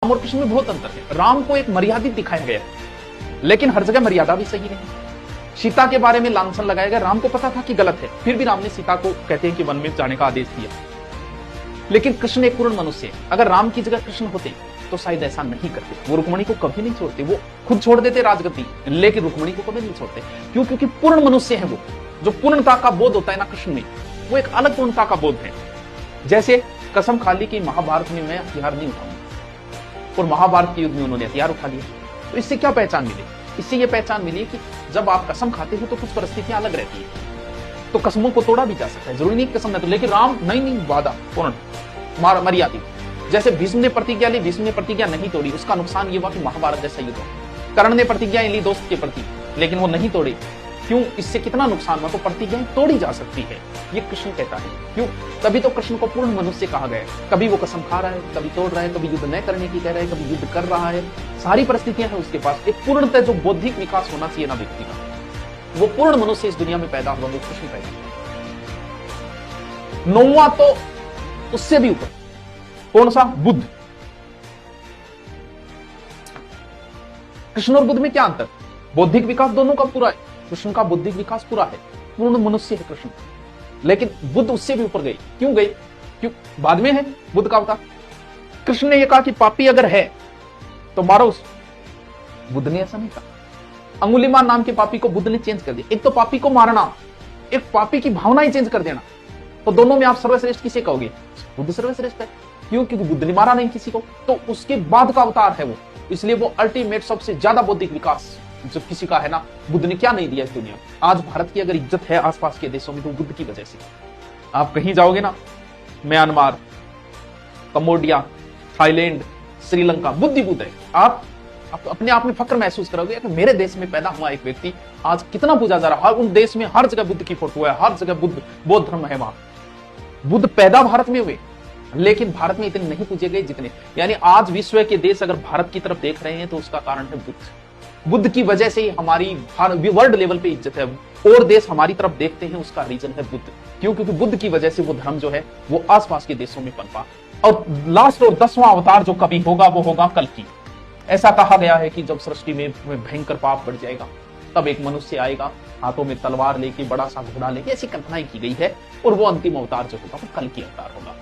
राम और कृष्ण में बहुत अंतर है। राम को एक मर्यादित दिखाया गया है, लेकिन हर जगह मर्यादा भी सही नहीं। सीता के बारे में लांछन लगाया गया, राम को पता था कि गलत है, फिर भी राम ने सीता को कहते हैं कि वन में जाने का आदेश दिया। लेकिन कृष्ण एक पूर्ण मनुष्य है। अगर राम की जगह कृष्ण होते तो शायद ऐसा नहीं करते। वो रुक्मणी को कभी नहीं छोड़ते, वो खुद छोड़ देते राजगद्दी, लेकिन रुक्मणी को कभी नहीं छोड़ते। क्यों? क्योंकि पूर्ण मनुष्य है वो। जो पूर्णता का बोध होता है ना कृष्ण में, वो एक अलग पूर्णता का बोध है। जैसे कसम खा ली कि महाभारत में मैं हथियार नहीं उठाऊंगा, और महाभारत के युद्ध में उन्होंने हथियार उठा लिया। तो इससे क्या पहचान मिली? इससे ये पहचान मिली कि जब आप कसम खाते हो तो कुछ परिस्थितियां अलग रहती है। तो कसमों को तोड़ा भी जा सकता है, जरूरी नहीं कसम नहीं तो। लेकिन राम नहीं, वादा पूर्ण मर्यादित। जैसे भीष्म ने प्रतिज्ञा ली, भीष्म ने प्रतिज्ञा नहीं तोड़ी, उसका नुकसान ये हुआ कि महाभारत जैसा युद्ध हो। कर्ण ने प्रतिज्ञाएं ली दोस्त के प्रति, लेकिन वो नहीं तोड़ी। क्यों? इससे कितना नुकसान हुआ? तो प्रतिज्ञाएं तोड़ी जा सकती है, ये कृष्ण कहता है। क्यों? तभी तो कृष्ण को पूर्ण मनुष्य कहा गया है। कभी वो कसम खा रहा है, कभी तोड़ रहा है, कभी युद्ध न करने की कह रहा है, कभी युद्ध कर रहा है। सारी परिस्थितियां हैं उसके पास। एक पूर्णतः जो बौद्धिक विकास होना चाहिए ना व्यक्ति का, वो पूर्ण मनुष्य इस दुनिया में पैदा हुआ, वो कृष्ण पैदा हुआ। नौवां तो उससे भी ऊपर, कौन सा? बुद्ध। कृष्ण और बुद्ध में क्या अंतर? बौद्धिक विकास दोनों का पूरा है। कृष्ण का बौद्धिक विकास पूरा है, पूर्ण मनुष्य है कृष्ण। लेकिन बुद्ध उससे भी ऊपर गई। क्यों गई? क्यों? बाद में है बुद्ध का अवतार। कृष्ण ने यह कहा कि पापी अगर है तो मारो उस। बुद्ध ने ऐसा नहीं कहा। अंगुलीमाल नाम के पापी को बुद्ध ने चेंज कर दिया। एक तो पापी को मारना, एक पापी की भावना ही चेंज कर देना। तो दोनों में आप सर्वश्रेष्ठ किसे कहोगे? बुद्ध सर्वश्रेष्ठ है। क्यों? क्योंकि बुद्ध ने मारा नहीं किसी को, तो उसके बाद का अवतार है वो। इसलिए वो अल्टीमेट सबसे ज्यादा बौद्धिक विकास जो किसी का है ना, बुद्ध ने क्या नहीं दिया इस दुनिया में। आज भारत की अगर इज्जत है आसपास के देशों में तो बुद्ध की वजह से। आप कहीं जाओगे ना, Myanmar, Cambodia, Thailand, Sri Lanka, Buddha ही बुद्ध है। आप अपने आप में फक्र महसूस करोगे कि मेरे देश में पैदा हुआ एक व्यक्ति आज कितना पूजा जा रहा है। उन देश में हर जगह बुद्ध की फोटो है, हर जगह बौद्ध धर्म है। वहां बुद्ध पैदा भारत में हुए, लेकिन भारत में इतने नहीं पूजे गए जितने। यानी आज विश्व के देश अगर भारत की तरफ देख रहे हैं तो उसका कारण है बुद्ध। बुद्ध की वजह से ही हमारी वर्ल्ड लेवल पे इज्जत है, और देश हमारी तरफ देखते हैं, उसका रीजन है बुद्ध। क्यों? क्योंकि बुद्ध की वजह से वो धर्म जो है वो आसपास के देशों में पनपा। और लास्ट और 10वां अवतार जो कभी होगा वो होगा कल्कि। ऐसा कहा गया है कि जब सृष्टि में भयंकर पाप बढ़ जाएगा तब एक मनुष्य आएगा हाथों में तलवार लेके, बड़ा सा घोड़ा लेके, ऐसी कल्पनाएं की गई है। और वो अंतिम अवतार जो होगा वो कल्कि अवतार होगा।